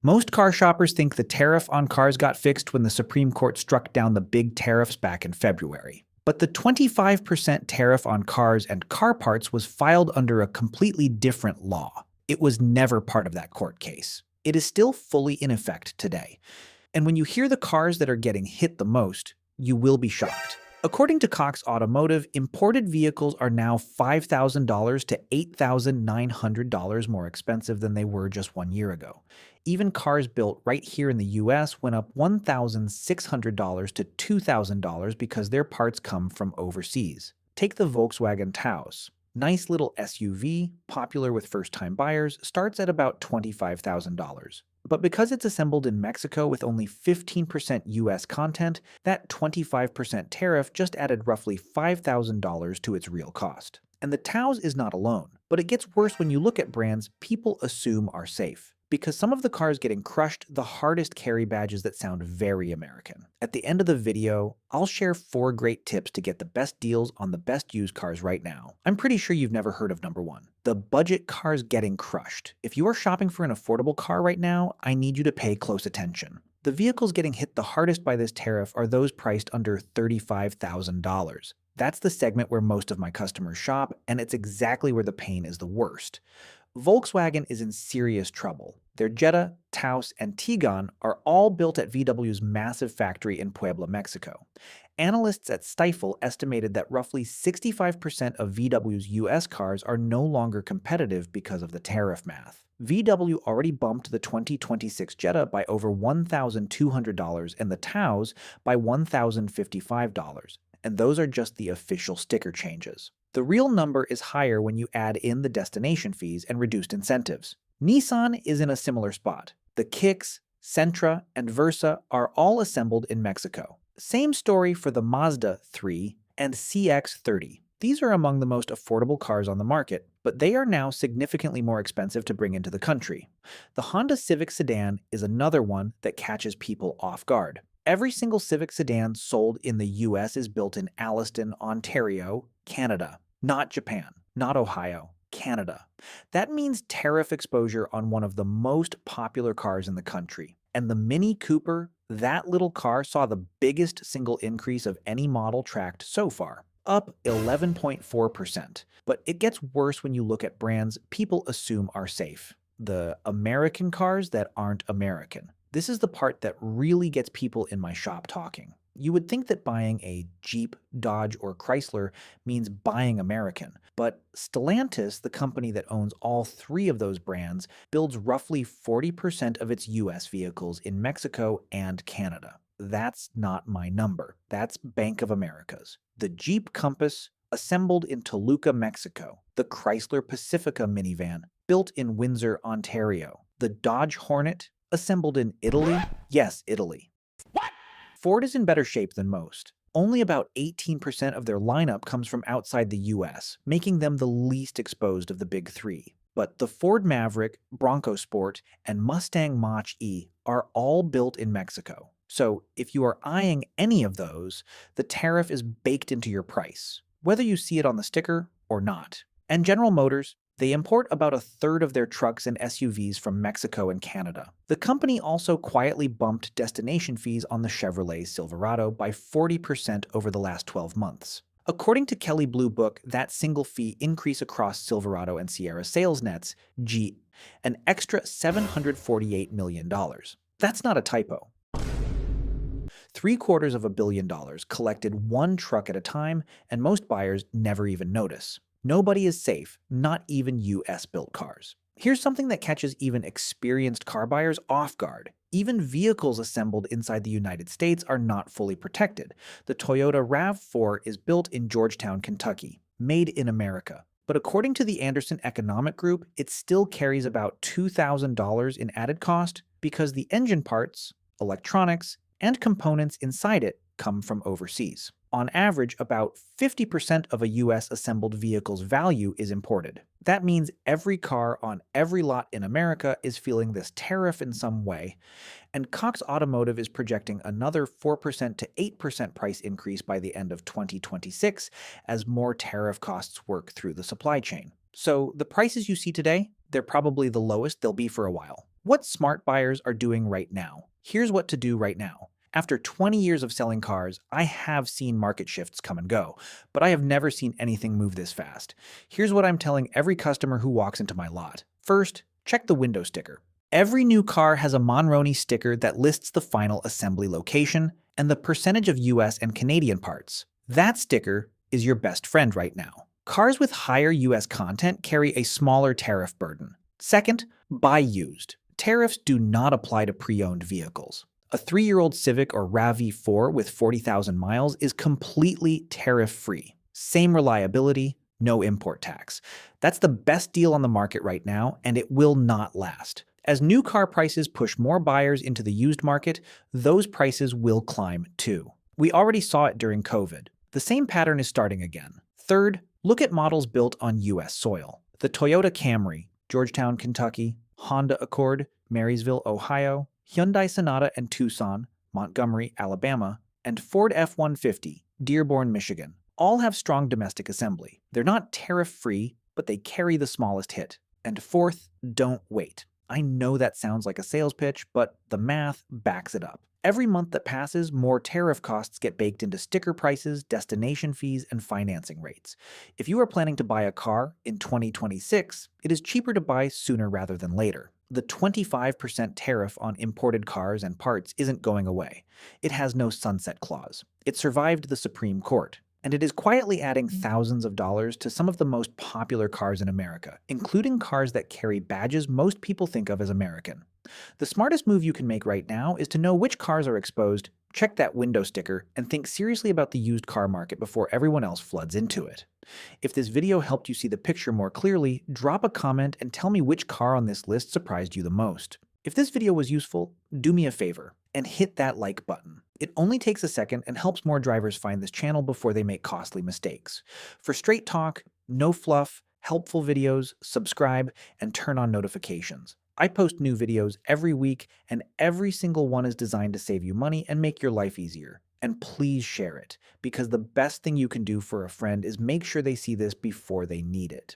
Most car shoppers think the tariff on cars got fixed when the Supreme Court struck down the big tariffs back in February. But the 25% tariff on cars and car parts was filed under a completely different law. It was never part of that court case. It is still fully in effect today. And when you hear the cars that are getting hit the most, you will be shocked. According to Cox Automotive, imported vehicles are now $5,000 to $8,900 more expensive than they were just 1 year ago. Even cars built right here in the US went up $1,600 to $2,000 because their parts come from overseas. Take the Volkswagen Taos. Nice little SUV, popular with first-time buyers, starts at about $25,000. But because it's assembled in Mexico with only 15% US content, that 25% tariff just added roughly $5,000 to its real cost. And the Taos is not alone, but it gets worse when you look at brands people assume are safe. Because some of the cars getting crushed the hardest carry badges that sound very American. At the end of the video, I'll share 4 great tips to get the best deals on the best used cars right now. I'm pretty sure you've never heard of number 1. The budget cars getting crushed. If you are shopping for an affordable car right now, I need you to pay close attention. The vehicles getting hit the hardest by this tariff are those priced under $35,000. That's the segment where most of my customers shop, and it's exactly where the pain is the worst. Volkswagen is in serious trouble. Their Jetta, Taos, and Tiguan are all built at VW's massive factory in Puebla, Mexico. Analysts at Stifel estimated that roughly 65% of VW's US cars are no longer competitive because of the tariff math. VW already bumped the 2026 Jetta by over $1,200 and the Taos by $1,055, and those are just the official sticker changes. The real number is higher when you add in the destination fees and reduced incentives. Nissan is in a similar spot. The Kicks, Sentra, and Versa are all assembled in Mexico. Same story for the Mazda 3 and CX-30. These are among the most affordable cars on the market, but they are now significantly more expensive to bring into the country. The Honda Civic sedan is another one that catches people off guard. Every single Civic sedan sold in the US is built in Alliston, Ontario, Canada. Not Japan, not Ohio, Canada. That means tariff exposure on one of the most popular cars in the country. And the Mini Cooper, that little car saw the biggest single increase of any model tracked so far, up 11.4%. But it gets worse when you look at brands people assume are safe. The American cars that aren't American. This is the part that really gets people in my shop talking. You would think that buying a Jeep, Dodge, or Chrysler means buying American, but Stellantis, the company that owns all 3 of those brands, builds roughly 40% of its US vehicles in Mexico and Canada. That's not my number. That's Bank of America's. The Jeep Compass, assembled in Toluca, Mexico. The Chrysler Pacifica minivan, built in Windsor, Ontario. The Dodge Hornet, assembled in Italy. Yes, Italy. Ford is in better shape than most. Only about 18% of their lineup comes from outside the US, making them the least exposed of the big 3. But the Ford Maverick, Bronco Sport, and Mustang Mach-E are all built in Mexico. So if you are eyeing any of those, the tariff is baked into your price, whether you see it on the sticker or not. And General Motors, they import about a third of their trucks and SUVs from Mexico and Canada. The company also quietly bumped destination fees on the Chevrolet Silverado by 40% over the last 12 months. According to Kelley Blue Book, that single fee increase across Silverado and Sierra sales nets, an extra $748 million. That's not a typo. $750 million collected one truck at a time, and most buyers never even notice. Nobody is safe, not even US-built cars. Here's something that catches even experienced car buyers off guard. Even vehicles assembled inside the United States are not fully protected. The Toyota RAV4 is built in Georgetown, Kentucky, made in America. But according to the Anderson Economic Group, it still carries about $2,000 in added cost because the engine parts, electronics, and components inside it come from overseas. On average, about 50% of a US assembled vehicle's value is imported. That means every car on every lot in America is feeling this tariff in some way, and Cox Automotive is projecting another 4% to 8% price increase by the end of 2026 as more tariff costs work through the supply chain. So the prices you see today, they're probably the lowest they'll be for a while. What smart buyers are doing right now. Here's what to do right now. After 20 years of selling cars, I have seen market shifts come and go, but I have never seen anything move this fast. Here's what I'm telling every customer who walks into my lot. First, check the window sticker. Every new car has a Monroney sticker that lists the final assembly location and the percentage of US and Canadian parts. That sticker is your best friend right now. Cars with higher US content carry a smaller tariff burden. Second, buy used. Tariffs do not apply to pre-owned vehicles. A 3-year-old Civic or RAV4 with 40,000 miles is completely tariff-free. Same reliability, no import tax. That's the best deal on the market right now, and it will not last. As new car prices push more buyers into the used market, those prices will climb too. We already saw it during COVID. The same pattern is starting again. Third, look at models built on US soil. The Toyota Camry, Georgetown, Kentucky, Honda Accord, Marysville, Ohio, Hyundai Sonata and Tucson, Montgomery, Alabama, and Ford F-150, Dearborn, Michigan, all have strong domestic assembly. They're not tariff-free, but they carry the smallest hit. And fourth, don't wait. I know that sounds like a sales pitch, but the math backs it up. Every month that passes, more tariff costs get baked into sticker prices, destination fees, and financing rates. If you are planning to buy a car in 2026, it is cheaper to buy sooner rather than later. The 25% tariff on imported cars and parts isn't going away. It has no sunset clause. It survived the Supreme Court, and it is quietly adding thousands of dollars to some of the most popular cars in America, including cars that carry badges most people think of as American. The smartest move you can make right now is to know which cars are exposed, check that window sticker, and think seriously about the used car market before everyone else floods into it. If this video helped you see the picture more clearly, drop a comment and tell me which car on this list surprised you the most. If this video was useful, do me a favor and hit that like button. It only takes a second and helps more drivers find this channel before they make costly mistakes. For straight talk, no fluff, helpful videos, subscribe, and turn on notifications. I post new videos every week, and every single one is designed to save you money and make your life easier. And please share it, because the best thing you can do for a friend is make sure they see this before they need it.